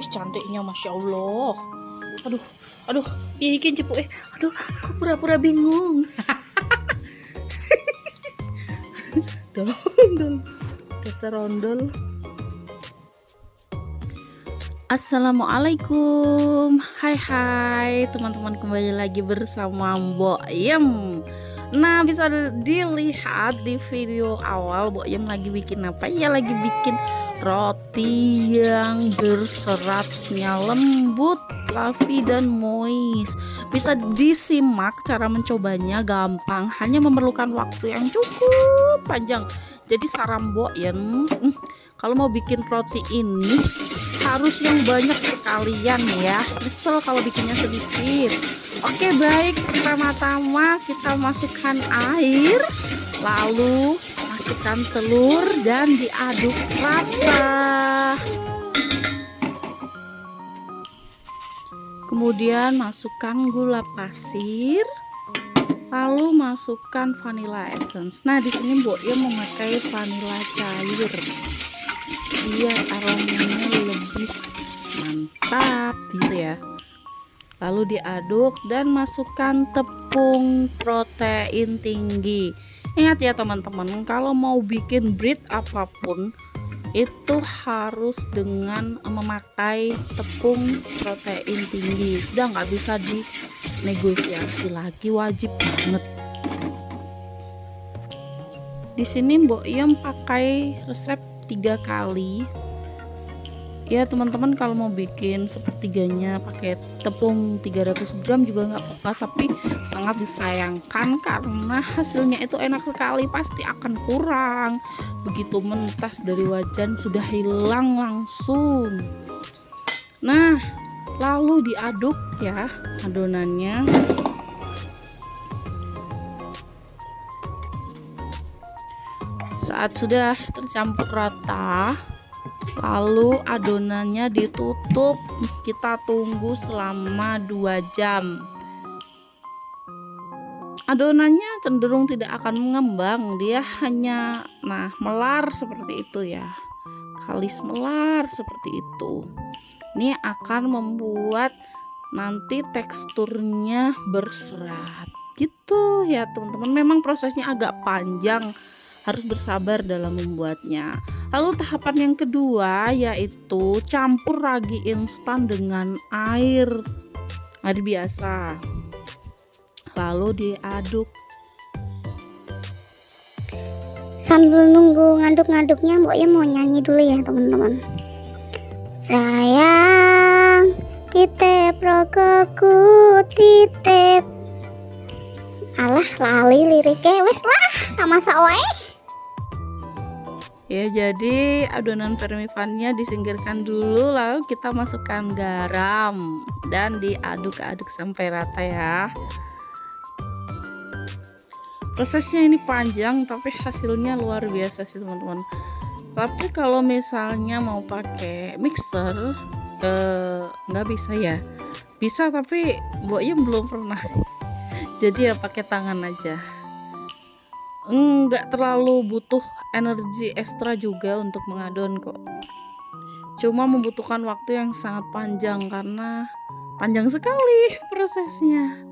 Wih, cantiknya Masya Allah. Aduh, aduh, bikin cepu aduh, aku pura-pura bingung. Dondol, dasar rondol. Assalamualaikum, hai teman-teman, kembali lagi bersama Mbok Yem. Nah, bisa dilihat di video awal Mbok Yem lagi bikin apa ya, lagi bikin roti yang berseratnya lembut, fluffy dan moist. Bisa disimak cara mencobanya, gampang, hanya memerlukan waktu yang cukup panjang. Jadi saran Mbok Yem, kalau mau bikin roti ini harus yang banyak sekalian ya, nyesel kalau bikinnya sedikit. Oke, baik, pertama-tama kita masukkan air, lalu masukkan telur dan diaduk rata. Kemudian masukkan gula pasir, lalu masukkan vanilla essence. Nah, di sini Mbok Yem memakai vanilla cair biar aromanya lebih mantap gitu ya. Lalu diaduk dan masukkan tepung protein tinggi. Ingat ya teman-teman, kalau mau bikin bread apapun itu harus dengan memakai tepung protein tinggi. Sudah nggak bisa dinegosiasi lagi, wajib banget. Di sini Mbok Yem pakai resep 3 kali ya teman-teman. Kalau mau bikin sepertiganya pakai tepung 300 gram juga nggak apa-apa, tapi sangat disayangkan karena hasilnya itu enak sekali pasti akan kurang. Begitu mentas dari wajan sudah hilang langsung. Nah, lalu diaduk ya adonannya. Saat sudah tercampur rata, lalu adonannya ditutup, kita tunggu selama 2 jam. Adonannya cenderung tidak akan mengembang, dia hanya melar seperti itu ya, kalis melar seperti itu. Ini akan membuat nanti teksturnya berserat gitu ya teman-teman. Memang prosesnya agak panjang, harus bersabar dalam membuatnya. Lalu tahapan yang kedua yaitu campur ragi instan dengan air biasa, lalu diaduk. Sambil nunggu ngaduk-ngaduknya, Mbok Yem mau nyanyi dulu ya teman-teman. Sayang titip rogoku titip. Alah, lali liriknya, wes lah, tak masak wae. Ya, jadi adonan vermifannya disingkirkan dulu, lalu kita masukkan garam dan diaduk-aduk sampai rata ya. Prosesnya ini panjang tapi hasilnya luar biasa sih teman-teman. Tapi kalau misalnya mau pakai mixer nggak bisa ya. Bisa tapi Mbok Yem belum pernah. Jadi ya pakai tangan aja. Enggak terlalu butuh energi ekstra juga untuk mengadon kok. Cuma membutuhkan waktu yang sangat panjang karena panjang sekali prosesnya.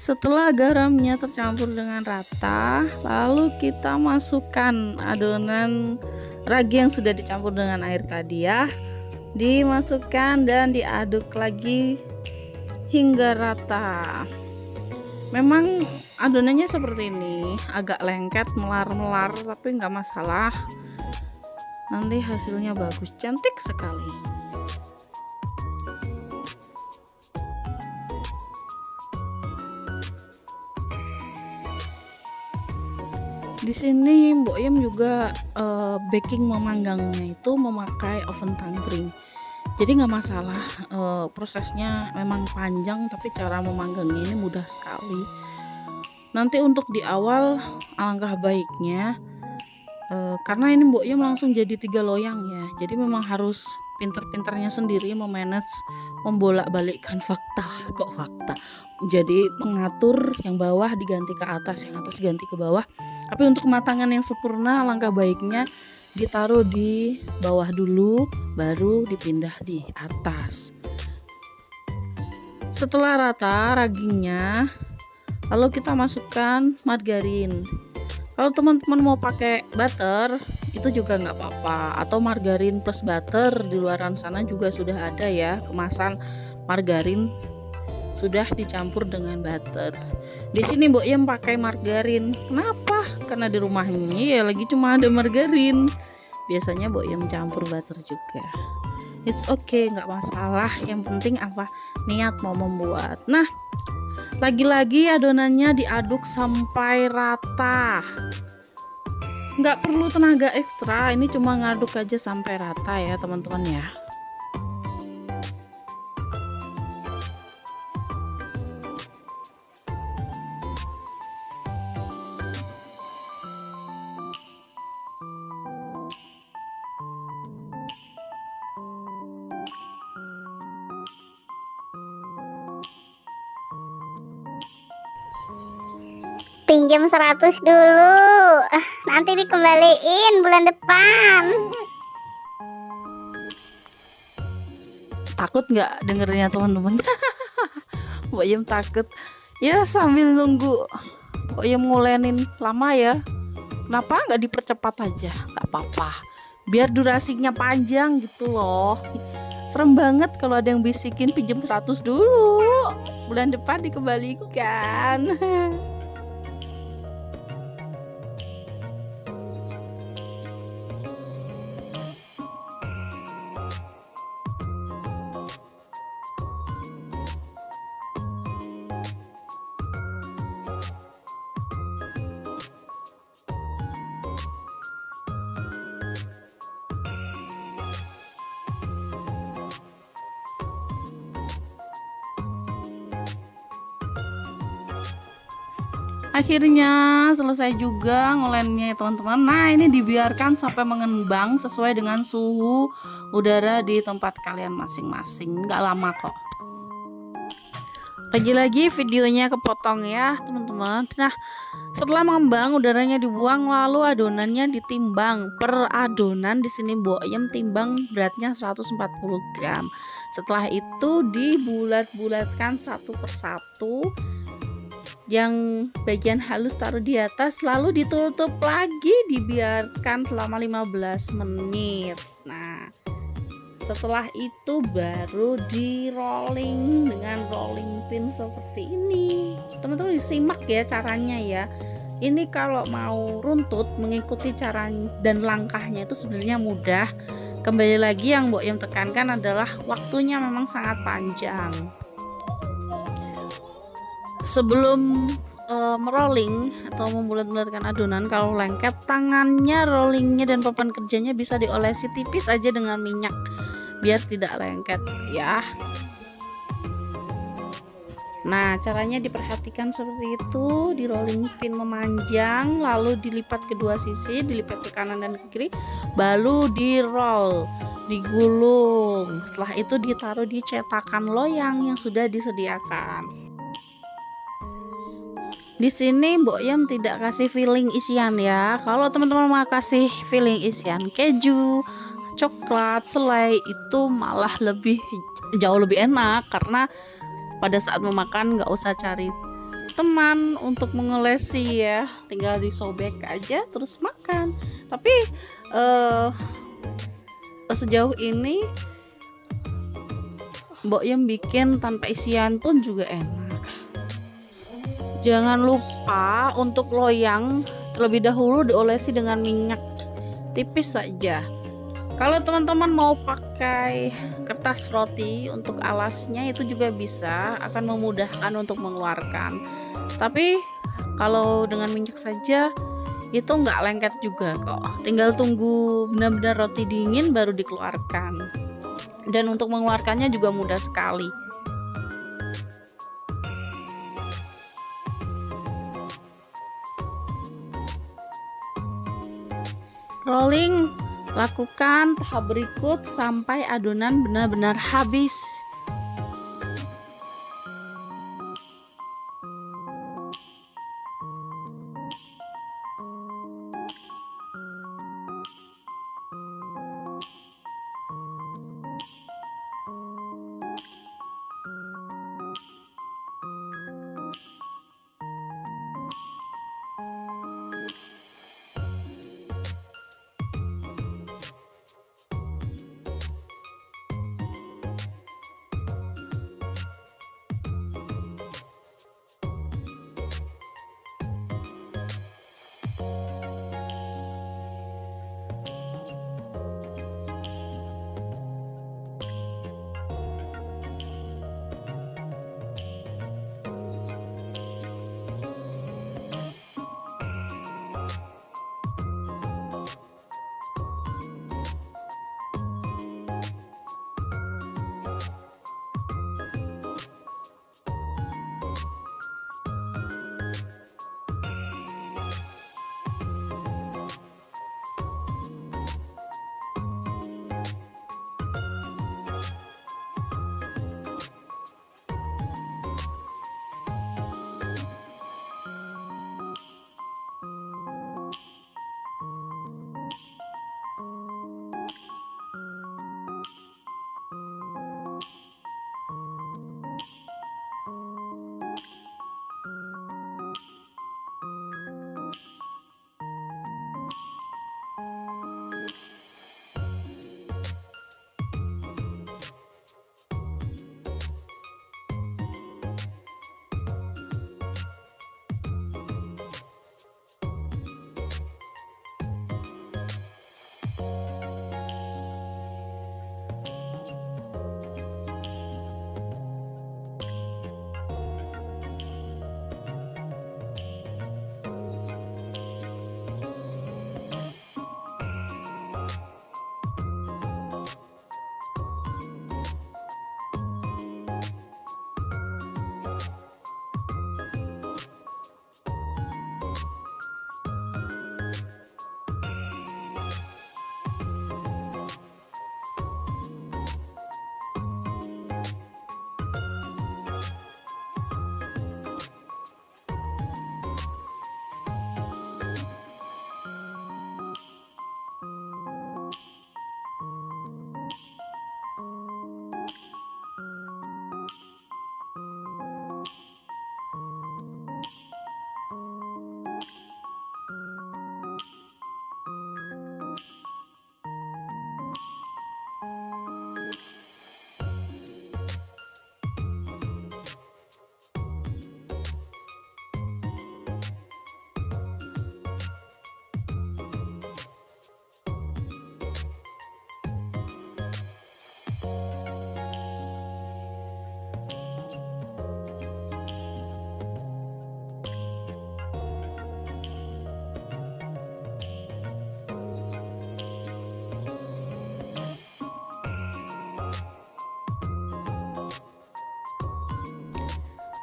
Setelah garamnya tercampur dengan rata, lalu kita masukkan adonan ragi yang sudah dicampur dengan air tadi ya. Dimasukkan dan diaduk lagi hingga rata. Memang adonannya seperti ini, agak lengket, melar-melar, tapi nggak masalah. Nanti hasilnya bagus, cantik sekali. Di sini Mbok Yem juga baking memanggangnya itu memakai oven tangkring. Jadi nggak masalah, prosesnya memang panjang tapi cara memanggangnya ini mudah sekali. Nanti untuk di awal alangkah baiknya Karena ini Mbok Yem langsung jadi 3 loyang ya. Jadi memang harus pinter-pinternya sendiri memanage, membolak-balikkan fakta. Kok fakta? Jadi mengatur yang bawah diganti ke atas, yang atas ganti ke bawah. Tapi untuk kematangan yang sempurna, langkah baiknya ditaruh di bawah dulu, baru dipindah di atas. Setelah rata ragingnya, lalu kita masukkan margarin. Kalau teman-teman mau pakai butter, itu juga nggak apa-apa. Atau margarin plus butter, di luaran sana juga sudah ada ya kemasan margarin sudah dicampur dengan butter. Di sini Mbok Yem pakai margarin. Kenapa? Karena di rumah ini ya lagi cuma ada margarin. Biasanya Mbok Yem campur butter juga. It's okay, nggak masalah. Yang penting apa? Niat mau membuat. Nah, lagi-lagi adonannya diaduk sampai rata. Nggak perlu tenaga ekstra, ini cuma ngaduk aja sampai rata ya teman-teman ya. Pinjam 100 dulu. Nanti dikembaliin bulan depan. Takut nggak dengernya teman-teman? Mbok Yem takut. Ya sambil nunggu Mbok Yem ngulenin lama ya. Kenapa nggak dipercepat aja? Nggak apa-apa. Biar durasinya panjang gitu loh. Serem banget kalau ada yang bisikin pinjam 100 dulu. Bulan depan dikembalikan. Akhirnya selesai juga ngolennya ya teman-teman. Nah, ini dibiarkan sampai mengembang sesuai dengan suhu udara di tempat kalian masing-masing. Nggak lama kok. Lagi-lagi videonya kepotong ya teman-teman. Nah, setelah mengembang udaranya dibuang, lalu adonannya ditimbang. Per adonan di sini Mbok Yem timbang beratnya 140 gram. Setelah itu dibulat-bulatkan satu persatu. Yang bagian halus taruh di atas, lalu ditutup lagi, dibiarkan selama 15 menit. Nah, setelah itu baru di rolling dengan rolling pin seperti ini. Teman-teman disimak ya caranya ya. Ini kalau mau runtut mengikuti cara dan langkahnya itu sebenarnya mudah. Kembali lagi yang Mbok Yem tekankan adalah waktunya memang sangat panjang. Sebelum merolling atau membulat-bulatkan adonan, kalau lengket tangannya, rollingnya dan papan kerjanya bisa diolesi tipis aja dengan minyak biar tidak lengket ya. Nah, caranya diperhatikan seperti itu, di rolling pin memanjang, lalu dilipat kedua sisi, dilipat ke kanan dan ke kiri, baru di roll, digulung. Setelah itu ditaruh di cetakan loyang yang sudah disediakan. Di sini Mbok Yem tidak kasih filling isian ya. Kalau teman-teman mau kasih filling isian keju, coklat, selai, itu malah jauh lebih enak, karena pada saat memakan nggak usah cari teman untuk mengolesi ya, tinggal disobek aja terus makan. Tapi sejauh ini Mbok Yem bikin tanpa isian pun juga enak. Jangan lupa untuk loyang terlebih dahulu diolesi dengan minyak tipis saja. Kalau teman-teman mau pakai kertas roti untuk alasnya itu juga bisa, akan memudahkan untuk mengeluarkan. Tapi kalau dengan minyak saja itu nggak lengket juga kok. Tinggal tunggu benar-benar roti dingin baru dikeluarkan. Dan untuk mengeluarkannya juga mudah sekali. Rolling, lakukan tahap berikut sampai adonan benar-benar habis.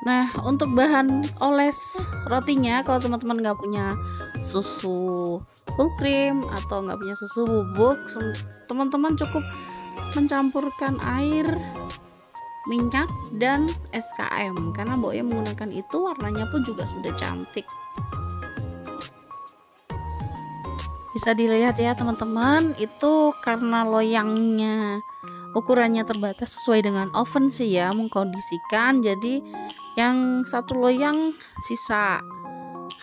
Nah, untuk bahan oles rotinya, kalau teman-teman nggak punya susu full cream atau nggak punya susu bubuk, teman-teman cukup mencampurkan air, minyak, dan SKM. Karena Mbok Yem menggunakan itu, warnanya pun juga sudah cantik. Bisa dilihat ya teman-teman, itu karena loyangnya ukurannya terbatas sesuai dengan oven sih ya, mengkondisikan. Jadi yang satu loyang sisa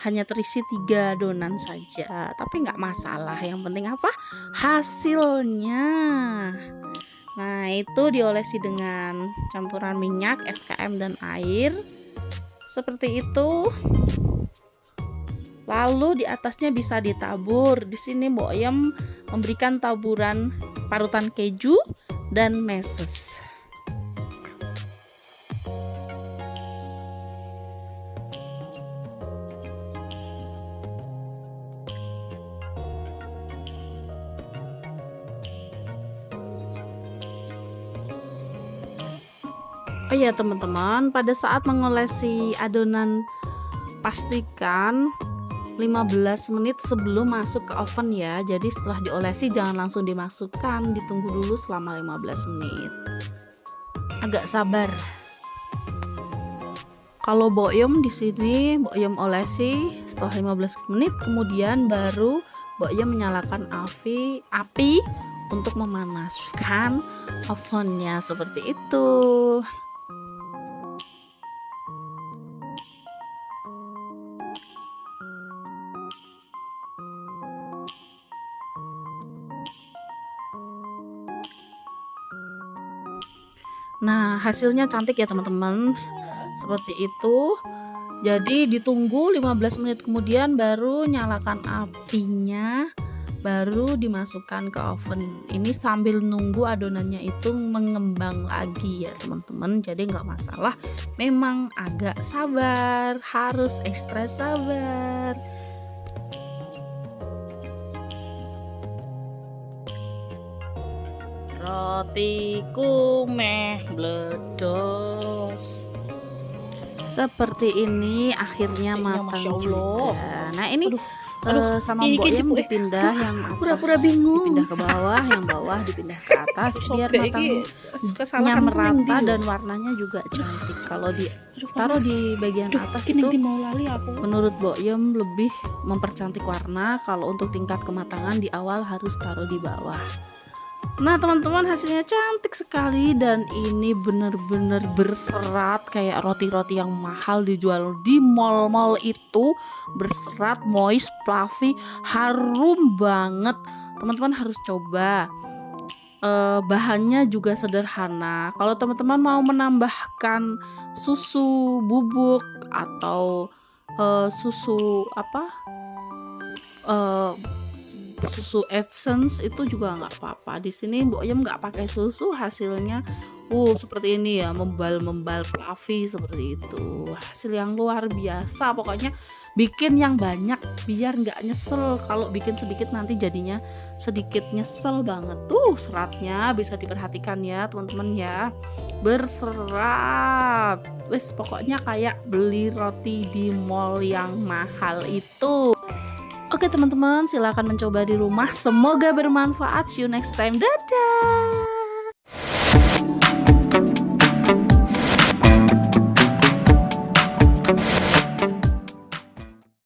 hanya terisi 3 adonan saja, tapi nggak masalah, yang penting apa? Hasilnya. Nah, itu diolesi dengan campuran minyak, SKM, dan air seperti itu. Lalu di atasnya bisa ditabur. Di sini Mbok Yem memberikan taburan parutan keju dan meses. Oh iya teman-teman, pada saat mengolesi adonan, pastikan 15 menit sebelum masuk ke oven ya. Jadi setelah diolesi jangan langsung dimasukkan, ditunggu dulu selama 15 menit. Agak sabar. Kalau boyom di sini boyom olesi setelah 15 menit, kemudian baru boyom menyalakan api untuk memanaskan ovennya seperti itu. Nah, hasilnya cantik ya teman-teman. Seperti itu. Jadi ditunggu 15 menit kemudian baru nyalakan apinya, baru dimasukkan ke oven. Ini sambil nunggu adonannya itu mengembang lagi ya teman-teman. Jadi nggak masalah, memang agak sabar, harus ekstra sabar. Rotiku meh bledos. Seperti ini akhirnya matang juga. Nah ini sama boyom dipindah, yang atas dipindah ke bawah, yang bawah dipindah ke atas biar matangnya merata dan warnanya juga cantik. Kalau ditaruh di bagian atas itu menurut boyom lebih mempercantik warna. Kalau untuk tingkat kematangan di awal harus taruh di bawah. Nah teman-teman, hasilnya cantik sekali dan ini bener-bener berserat kayak roti-roti yang mahal dijual di mall-mall itu. Berserat, moist, fluffy, harum banget. Teman-teman harus coba. Bahannya juga sederhana. Kalau teman-teman mau menambahkan susu bubuk atau susu susu essence itu juga nggak apa-apa. Di sini boyom nggak pakai susu, hasilnya seperti ini ya, membal fluffy seperti itu. Hasil yang luar biasa. Pokoknya bikin yang banyak biar nggak nyesel. Kalau bikin sedikit nanti jadinya sedikit nyesel banget. Seratnya bisa diperhatikan ya teman-teman ya, berserat. Wes pokoknya kayak beli roti di mall yang mahal itu. Oke teman-teman, silahkan mencoba di rumah. Semoga bermanfaat. See you next time. Dadah.